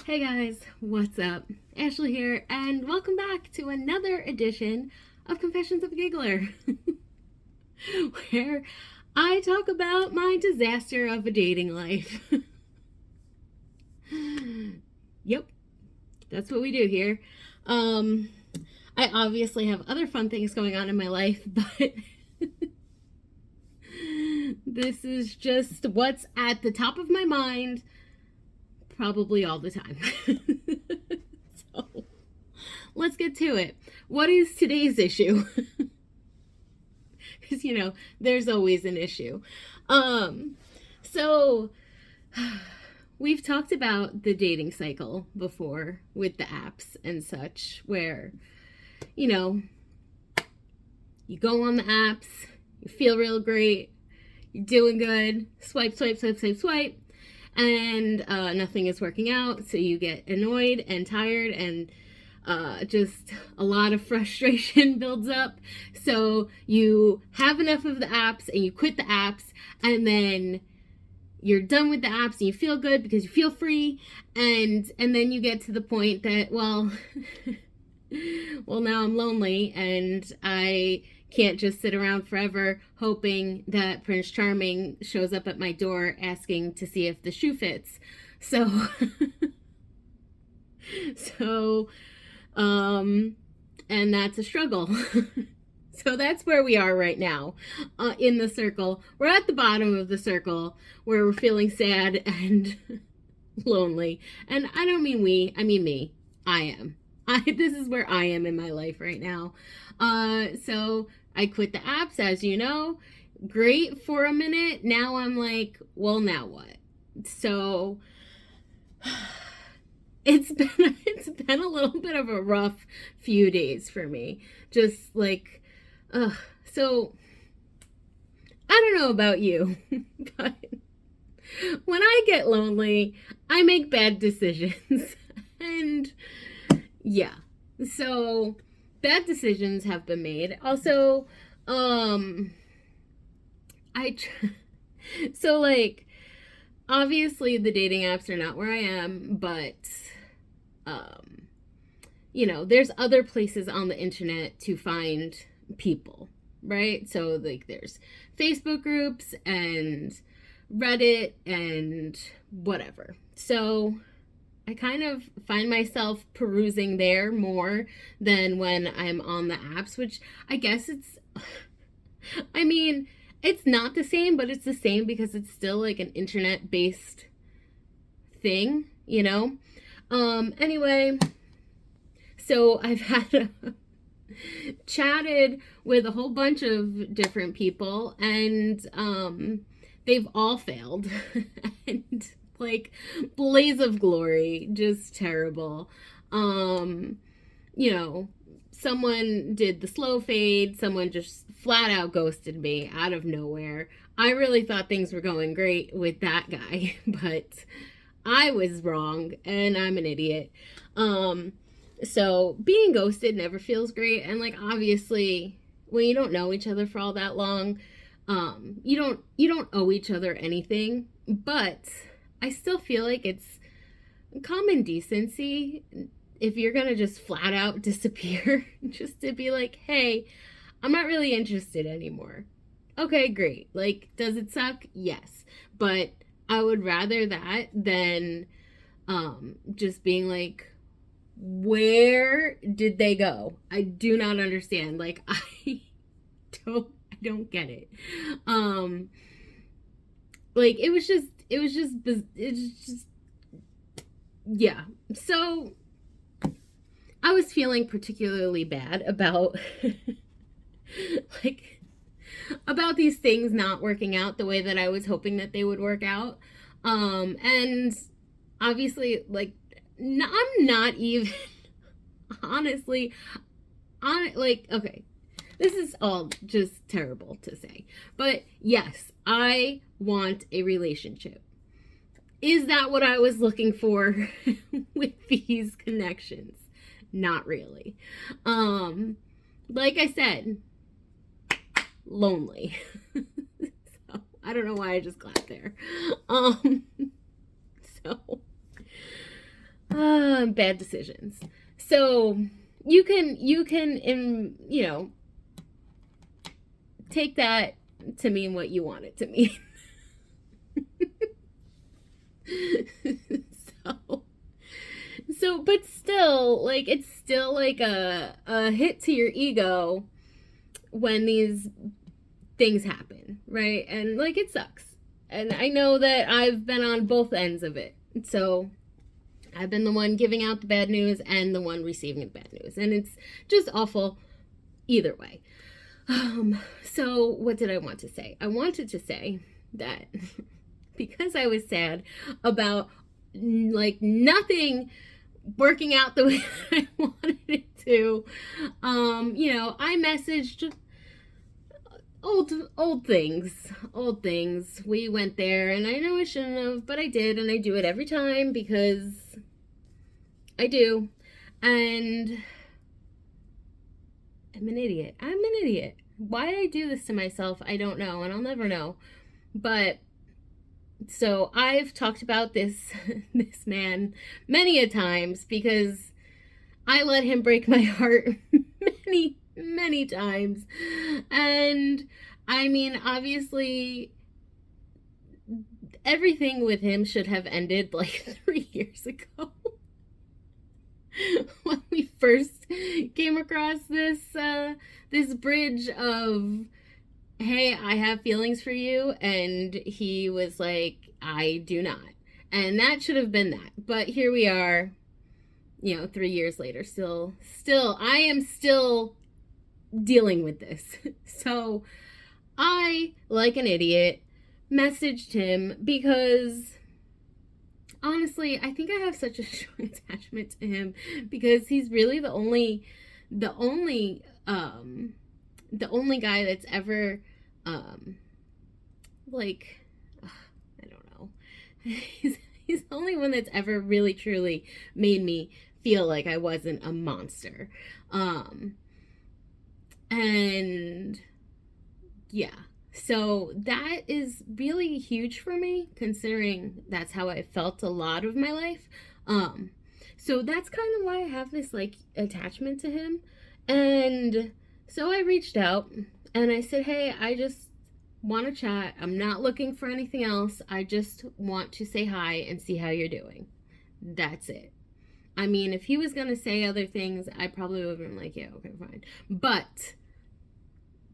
Hey guys, what's up? Ashley here, and welcome back to another edition of Confessions of a Giggler, where I talk about my disaster of a dating life. Yep, that's what we do here. Um, I obviously have other fun things going on in my life, but this is just what's at the top of my mind probably all the time. So let's get to it. What is today's issue? Because, there's always an issue. So we've talked about the dating cycle before with the apps and such, where, you know, you go on the apps, you feel real great, you're doing good, swipe, swipe, swipe, swipe, swipe, and nothing is working out, so you get annoyed and tired, and just a lot of frustration builds up. So you have enough of the apps and you quit the apps, and then you're done with the apps and you feel good because you feel free, and then you get to the point that, well, now I'm lonely and I can't just sit around forever hoping that Prince Charming shows up at my door asking to see if the shoe fits. So so and that's a struggle. So that's where we are right now, in the circle. We're at the bottom of the circle where we're feeling sad and lonely. And I don't mean we, I mean me. I am. This is where I am in my life right now. So I quit the apps, as you know. Great for a minute. Now I'm like, well, now what? So it's been a little bit of a rough few days for me. Just like, so I don't know about you, but when I get lonely, I make bad decisions. And yeah, so bad decisions have been made. Also, I so like, obviously the dating apps are not where I am, but there's other places on the internet to find people, right? So like there's Facebook groups and Reddit and whatever. So I kind of find myself perusing there more than when I'm on the apps, which I guess I mean, it's not the same, but it's the same because it's still like an internet based thing, Anyway, so I've chatted with a whole bunch of different people, and they've all failed. And like, blaze of glory, just terrible. Someone did the slow fade, someone just flat out ghosted me out of nowhere. I really thought things were going great with that guy, but I was wrong and I'm an idiot. So being ghosted never feels great, and like, obviously when you don't know each other for all that long, you don't owe each other anything, but I still feel like it's common decency, if you're gonna just flat out disappear, just to be like, hey, I'm not really interested anymore. Okay, great. Like, does it suck? Yes. But I would rather that than just being like, where did they go? I do not understand. Like, I don't get it. Like, it's just yeah. So I was feeling particularly bad about like, about these things not working out the way that I was hoping that they would work out. And obviously, like, I'm not even honestly like, okay, this is all just terrible to say, but yes, I want a relationship. Is that what I was looking for with these connections? Not really. Like I said, lonely. So I don't know why I just clapped there. So Bad decisions. So you can, take that to mean what you want it to mean. so but still, like, it's still like a hit to your ego when these things happen, right? And like, it sucks. And I know that I've been on both ends of it. So I've been the one giving out the bad news and the one receiving the bad news. And it's just awful either way. So what did I want to say? I wanted to say that because I was sad about like nothing working out the way that I wanted it to, I messaged old things. We went there, and I know I shouldn't have, but I did, and I do it every time because I do. And I'm an idiot. Why I do this to myself, I don't know, and I'll never know. But so I've talked about this man many a times because I let him break my heart many times. And I mean, obviously everything with him should have ended like 3 years ago. When we first came across this bridge of, hey, I have feelings for you, and he was like, I do not. And that should have been that. But here we are, 3 years later, still I am still dealing with this. So I, like an idiot, messaged him because honestly, I think I have such a strong attachment to him because he's really the only guy that's ever I don't know. He's the only one that's ever really truly made me feel like I wasn't a monster. And yeah. So that is really huge for me, considering that's how I felt a lot of my life. So that's kind of why I have this like attachment to him. And so I reached out and I said, hey, I just want to chat. I'm not looking for anything else. I just want to say hi and see how you're doing. That's it. I mean, if he was going to say other things, I probably would have been like, yeah, okay, fine. But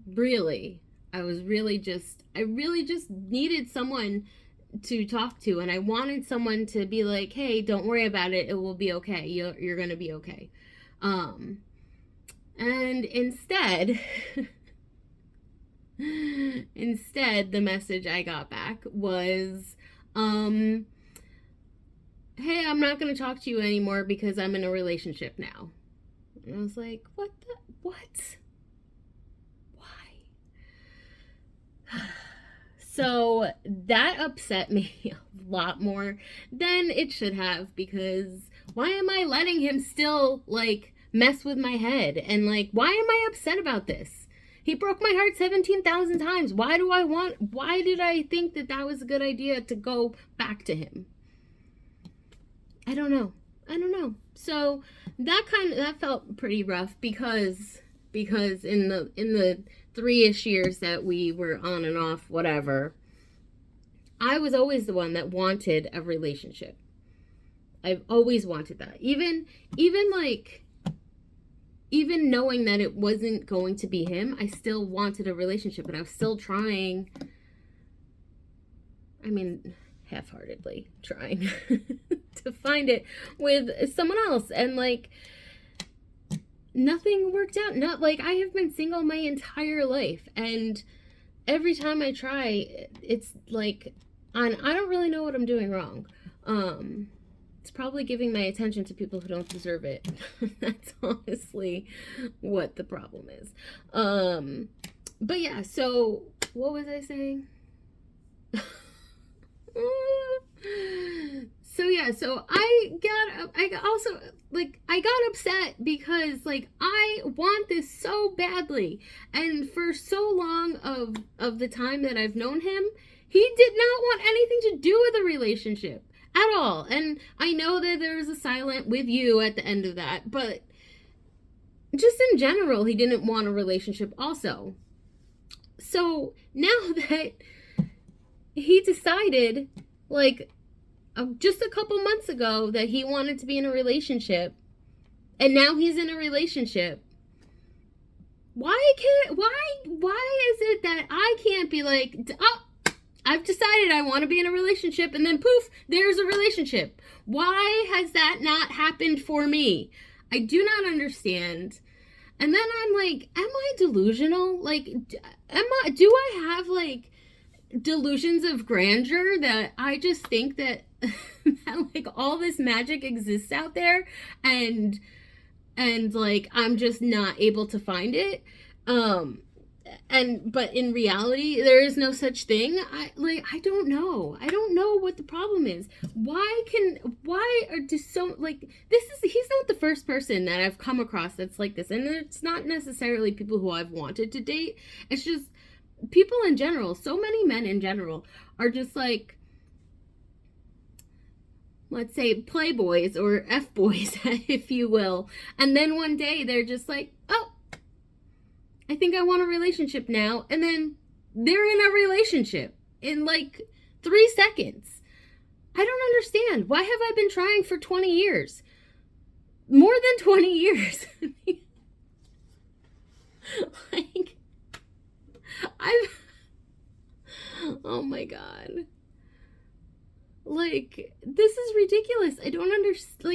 really, I really just needed someone to talk to, and I wanted someone to be like, hey, don't worry about it. It will be okay. You're going to be okay. And instead, the message I got back was, hey, I'm not going to talk to you anymore because I'm in a relationship now. And I was like, what? So that upset me a lot more than it should have, because why am I letting him still like mess with my head? And like, why am I upset about this? He broke my heart 17,000 times. Why did I think that was a good idea to go back to him? I don't know. So that felt pretty rough because in the 3-ish years that we were on and off, whatever, I was always the one that wanted a relationship. I've always wanted that. Even knowing that it wasn't going to be him, I still wanted a relationship, and I was still trying. I mean, half-heartedly trying to find it with someone else, and like, nothing worked out. Not like, I have been single my entire life, and every time I try, it's like, I don't really know what I'm doing wrong. It's probably giving my attention to people who don't deserve it. That's honestly what the problem is. But yeah, so what was I saying? So I got upset because like, I want this so badly, and for so long of the time that I've known him, he did not want anything to do with a relationship at all. And I know that there was a silent with you at the end of that, but just in general, he didn't want a relationship also. So now that he decided, like, just a couple months ago, that he wanted to be in a relationship, and now he's in a relationship, why is it that I can't be like, oh, I've decided I want to be in a relationship, and then poof, there's a relationship? Why has that not happened for me? I do not understand. And then I'm like, am I delusional? Like, do I have like delusions of grandeur that I just think that, that like all this magic exists out there, and like I'm just not able to find it? But in reality there is no such thing. I don't know what the problem is. Why are just so, like, he's not the first person that I've come across that's like this, and it's not necessarily people who I've wanted to date. It's just people in general. So many men in general are just like, let's say, playboys or f-boys, if you will, and then one day they're just like, oh, I think I want a relationship now. And then they're in a relationship in like 3 seconds. I don't understand. Why have I been trying for 20 years? More than 20 years. Like, oh my God. Like, this is ridiculous. I don't understand.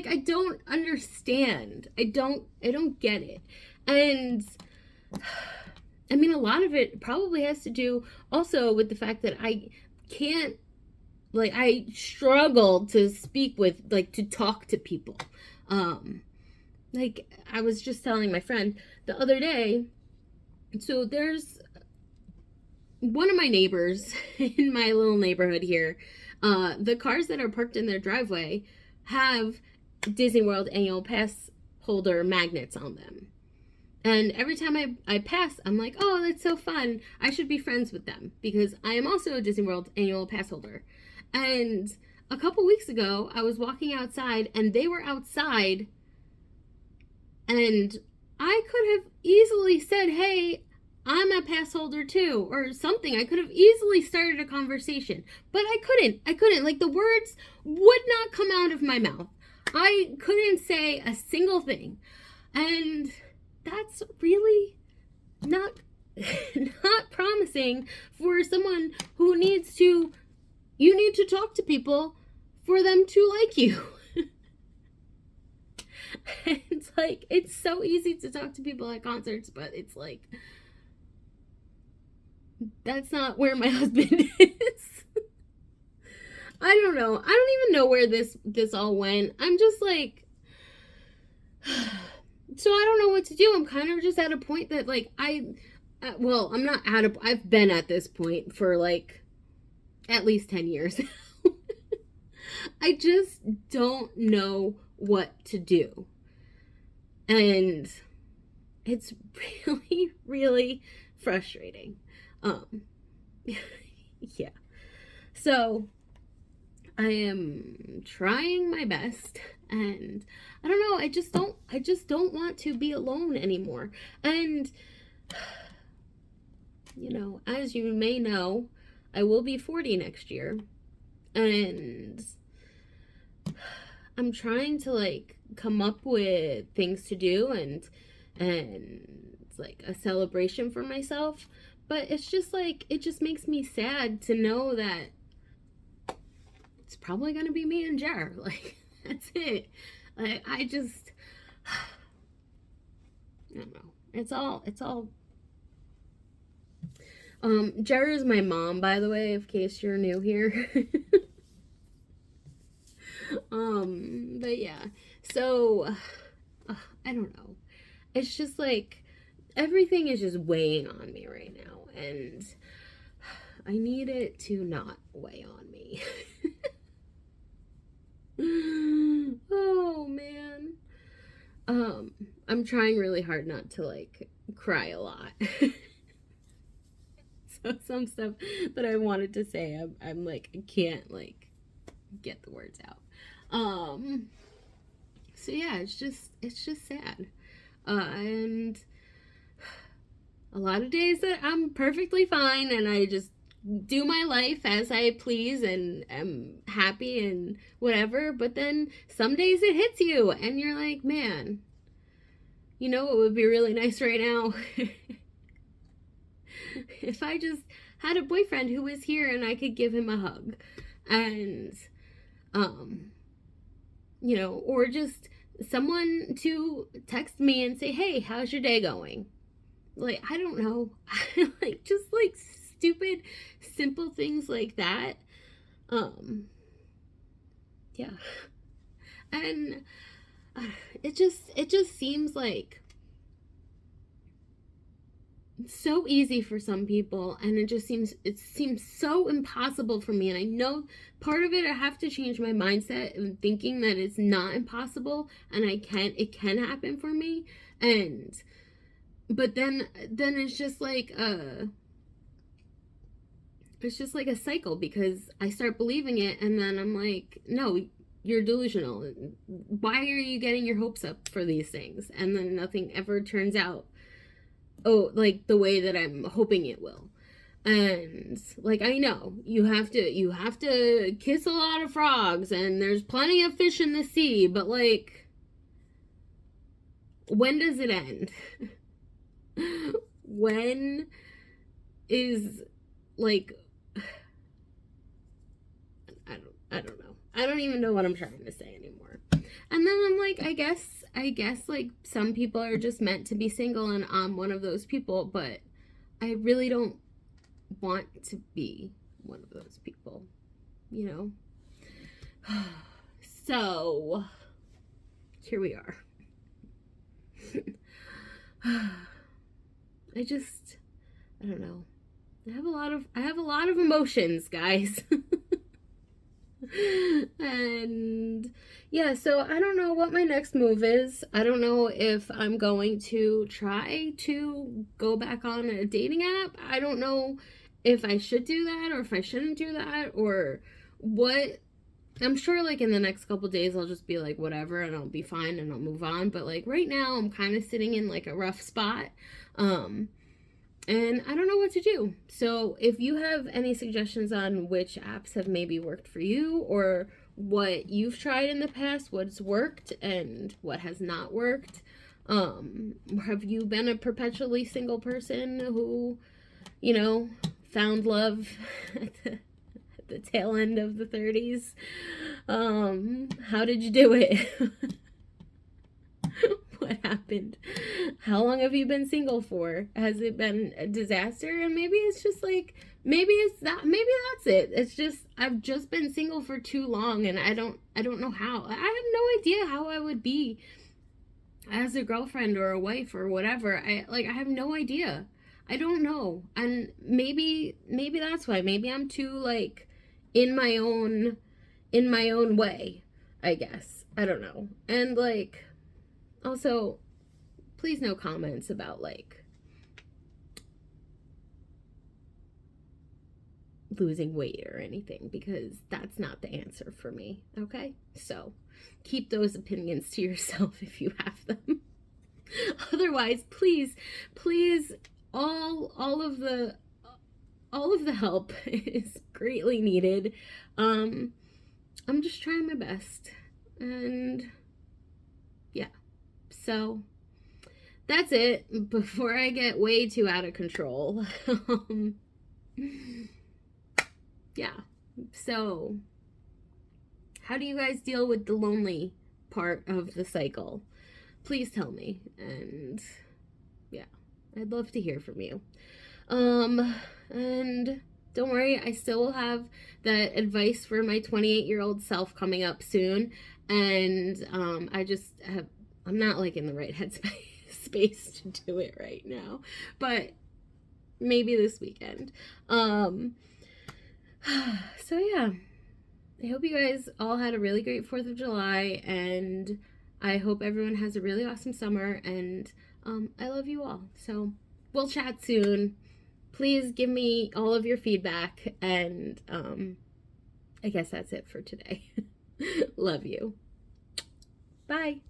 I don't get it. And I mean, a lot of it probably has to do also with the fact that I can't, like, I struggle to speak with, like, to talk to people. Like, I was just telling my friend the other day, so there's one of my neighbors in my little neighborhood here. The cars that are parked in their driveway have Disney World annual pass holder magnets on them. And every time I pass, I'm like, oh, that's so fun. I should be friends with them because I am also a Disney World annual pass holder. And a couple weeks ago, I was walking outside and they were outside. And I could have easily said, hey, I'm a pass holder too, or something. I could have easily started a conversation, but I couldn't. Like, the words would not come out of my mouth. I couldn't say a single thing. And that's really not promising for someone who you need to talk to people for them to like you. It's like, it's so easy to talk to people at concerts, but it's like, that's not where my husband is. I don't know. I don't even know where this all went. I'm just like, so I don't know what to do. I'm kind of just at a point that, like, I'm not I've been at this point for like at least 10 years. I just don't know what to do. And it's really, really frustrating. Yeah. So I am trying my best, and I don't know, I just don't want to be alone anymore. And you know, as you may know, I will be 40 next year, and I'm trying to, like, come up with things to do, and it's like a celebration for myself. But it's just like, it just makes me sad to know that it's probably gonna be me and Jer. Like, that's it. Like, I don't know. It's all Jer is my mom, by the way, in case you're new here. But yeah. So I don't know. It's just like, everything is just weighing on me right now, and I need it to not weigh on me. Oh man. I'm trying really hard not to, like, cry a lot. So some stuff that I wanted to say, I'm like, I can't, like, get the words out. Um, so yeah, it's just sad. And a lot of days that I'm perfectly fine and I just do my life as I please and am happy and whatever. But then some days it hits you and you're like, man, you know what would be really nice right now? If I just had a boyfriend who was here and I could give him a hug. And, um, or just someone to text me and say, hey, how's your day going? Like, I don't know. Like, just like stupid, simple things like that. Yeah. And it just seems like so easy for some people, and it seems so impossible for me. And I know part of it, I have to change my mindset and thinking that it's not impossible and it can happen for me. And but then it's just like a cycle, because I start believing it and then I'm like, no, you're delusional. Why are you getting your hopes up for these things? And then nothing ever turns out like the way that I'm hoping it will. And like, I know you have to kiss a lot of frogs and there's plenty of fish in the sea, but like, when does it end? When is, like, I don't know. I don't even know what I'm trying to say anymore. And then I'm like, I guess like some people are just meant to be single and I'm one of those people, but I really don't want to be one of those people, you know? So here we are. I don't know. I have a lot of emotions, guys. And yeah, so I don't know what my next move is. I don't know if I'm going to try to go back on a dating app. I don't know if I should do that or if I shouldn't do that or what. I'm sure like in the next couple days I'll just be like whatever and I'll be fine and I'll move on. But like right now I'm kind of sitting in like a rough spot. And I don't know what to do. So if you have any suggestions on which apps have maybe worked for you, or what you've tried in the past, what's worked and what has not worked, have you been a perpetually single person who, found love at the tail end of the 30s? How did you do it? What happened? How long have you been single for? Has it been a disaster? And maybe it's just like, maybe that's it. It's just, I've just been single for too long and I don't know how. I have no idea how I would be as a girlfriend or a wife or whatever. I have no idea. I don't know. And maybe that's why. Maybe I'm too like in my own way, I guess. I don't know. And like, also, please no comments about like losing weight or anything, because that's not the answer for me, okay? So keep those opinions to yourself if you have them. Otherwise, please, all of the help is greatly needed. I'm just trying my best, and yeah. So that's it before I get way too out of control. Yeah. So how do you guys deal with the lonely part of the cycle? Please tell me. And yeah, I'd love to hear from you. And don't worry, I still will have that advice for my 28-year-old self coming up soon. And I'm not like in the right headspace to do it right now, but maybe this weekend. So yeah, I hope you guys all had a really great 4th of July, and I hope everyone has a really awesome summer, and I love you all. So we'll chat soon. Please give me all of your feedback, and I guess that's it for today. Love you. Bye.